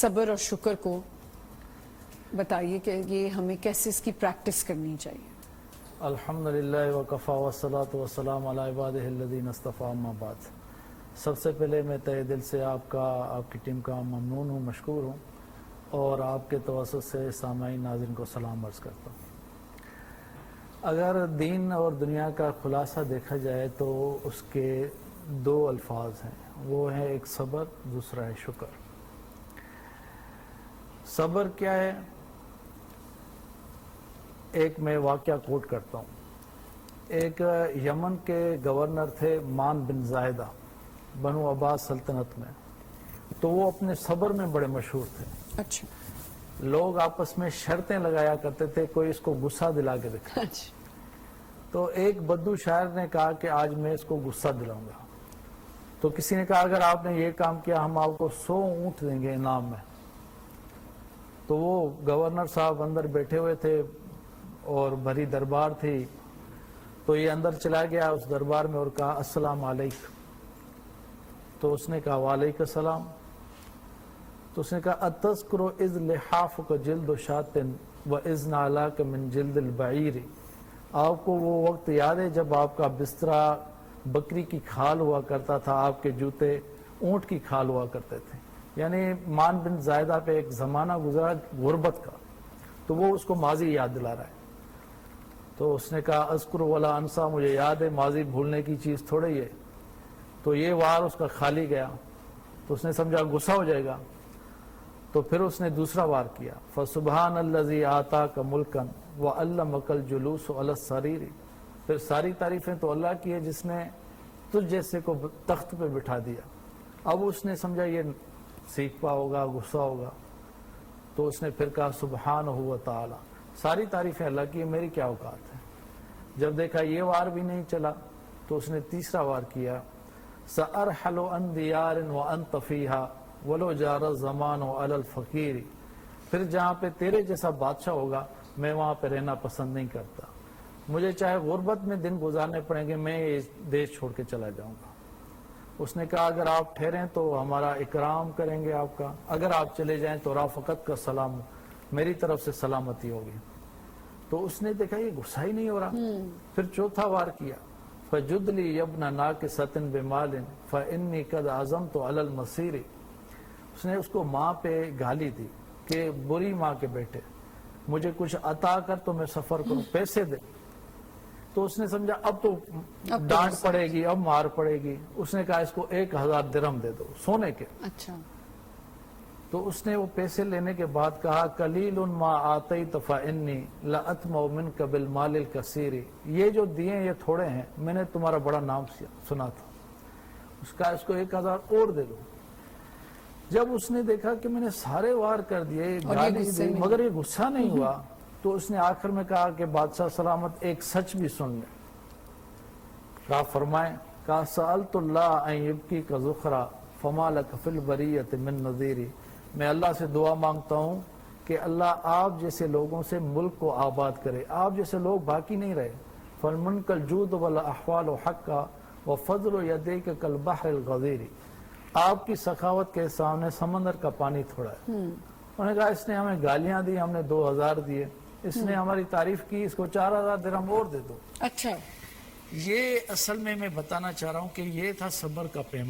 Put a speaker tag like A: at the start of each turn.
A: صبر اور شکر کو بتائیے کہ یہ ہمیں کیسے اس کی پریکٹس کرنی چاہیے.
B: الحمدللہ وکفا والصلاۃ والسلام علی عبادہ الذین اصطفیٰ اما بعد. سب سے پہلے میں تہہ دل سے آپ کی ٹیم کا ممنون ہوں، مشکور ہوں، اور آپ کے توسط سے سامعین ناظرین کو سلام عرض کرتا ہوں. اگر دین اور دنیا کا خلاصہ دیکھا جائے تو اس کے دو الفاظ ہیں، وہ ہیں ایک صبر، دوسرا ہے شکر. صبر کیا ہے؟ ایک میں واقعہ کوٹ کرتا ہوں. ایک یمن کے گورنر تھے مان بن زائدہ، بنو عباس سلطنت میں. تو وہ اپنے صبر میں بڑے مشہور تھے.
A: اچھا.
B: لوگ آپس میں شرطیں لگایا کرتے تھے، کوئی اس کو غصہ دلا کے دکھا. تو ایک بدو شاعر نے کہا کہ آج میں اس کو غصہ دلاؤں گا. تو کسی نے کہا اگر آپ نے یہ کام کیا ہم آپ کو 100 اونٹ دیں گے انعام میں. تو وہ گورنر صاحب اندر بیٹھے ہوئے تھے اور بھری دربار تھی. تو یہ اندر چلا گیا اس دربار میں اور کہا السلام علیکم. تو اس نے کہا وعلیکم السلام. تو اس نے کہا اتذکر اذ لحافک جلد شاۃ واذ نعلاک من جلد البعیر. آپ کو وہ وقت یاد ہے جب آپ کا بسترا بکری کی کھال ہوا کرتا تھا، آپ کے جوتے اونٹ کی کھال ہوا کرتے تھے. یعنی مان بن زائدہ پہ ایک زمانہ گزرا غربت کا، تو وہ اس کو ماضی یاد دلا رہا ہے. تو اس نے کہا اذکر ولا انسا، مجھے یاد ہے، ماضی بھولنے کی چیز تھوڑی ہے. تو یہ وار اس کا خالی گیا. تو اس نے سمجھا غصہ ہو جائے گا، تو پھر اس نے دوسرا وار کیا فسبحان الذی آتاک ملکا وعلمک الجلوس علی السریر. پھر ساری تعریفیں تو اللہ کی ہے جس نے تجھ جیسے کو تخت پہ بٹھا دیا. اب اس نے سمجھا یہ سیکھوا ہوگا، غصہ ہوگا. تو اس نے پھر کہا سبحانہ و تعالی، ساری تعریفیں اللہ کی، میری کیا اوقات ہے. جب دیکھا یہ وار بھی نہیں چلا تو اس نے تیسرا وار کیا سأرحل عن دیار وانت فیہا ولو جار الزمان علی الفقیر. پھر جہاں پہ تیرے جیسا بادشاہ ہوگا میں وہاں پہ رہنا پسند نہیں کرتا. مجھے چاہے غربت میں دن گزارنے پڑیں گے، میں یہ دیش چھوڑ کے چلا جاؤں گا. اس نے کہا اگر آپ ٹھہریں تو ہمارا اکرام کریں گے آپ کا، اگر آپ چلے جائیں تو رافقت کا سلام، میری طرف سے سلامتی ہوگی. تو اس نے دیکھا یہ غصہ ہی نہیں ہو رہا. پھر چوتھا وار کیا فجد لی یبن ناکست بمال فانی قد عزمت علی المسیر. اس نے اس کو ماں پہ گالی دی کہ بری ماں کے بیٹے، مجھے کچھ عطا کر تو میں سفر کروں، پیسے دے. تو اس نے سمجھا اب تو ڈانٹ پڑے گی، اب مار پڑے گی. اس نے کہا اس کو 1000 درہم دے دو سونے کے.
A: اچھا.
B: تو اس نے وہ پیسے لینے کے بعد کہا قلیل ما آتیت فانی لاطمع منک بالمال الکثیر. یہ جو دیے یہ تھوڑے ہیں، میں نے تمہارا بڑا نام سنا تھا. اس کا اس کو 1000 اور دے دو. جب اس نے دیکھا کہ میں نے سارے وار کر دیے مگر یہ غصہ نہیں ہوا، تو اس نے آخر میں کہا کہ بادشاہ سلامت ایک سچ بھی سن لے. کہا فرمائیں. کہا سألت اللہ ان یبکیک ذخرا فما لک فی البریۃ من نذیر. میں اللہ سے دعا مانگتا ہوں کہ اللہ آپ جیسے لوگوں سے ملک کو آباد کرے، آپ جیسے لوگ باقی نہیں رہے. فالمنک الجود والاحوال حقا وفضل یدیک کالبحر الغزیر. آپ کی سخاوت کے سامنے سمندر کا پانی تھوڑا ہے. انہوں نے کہا اس نے ہمیں گالیاں دی، ہم نے 2000 دیے، اس نے ہماری تعریف کی، اس کو 4000 درہم اور دے دو.
A: اچھا.
B: یہ اصل میں بتانا چاہ رہا ہوں کہ یہ تھا صبر کا پیمانہ.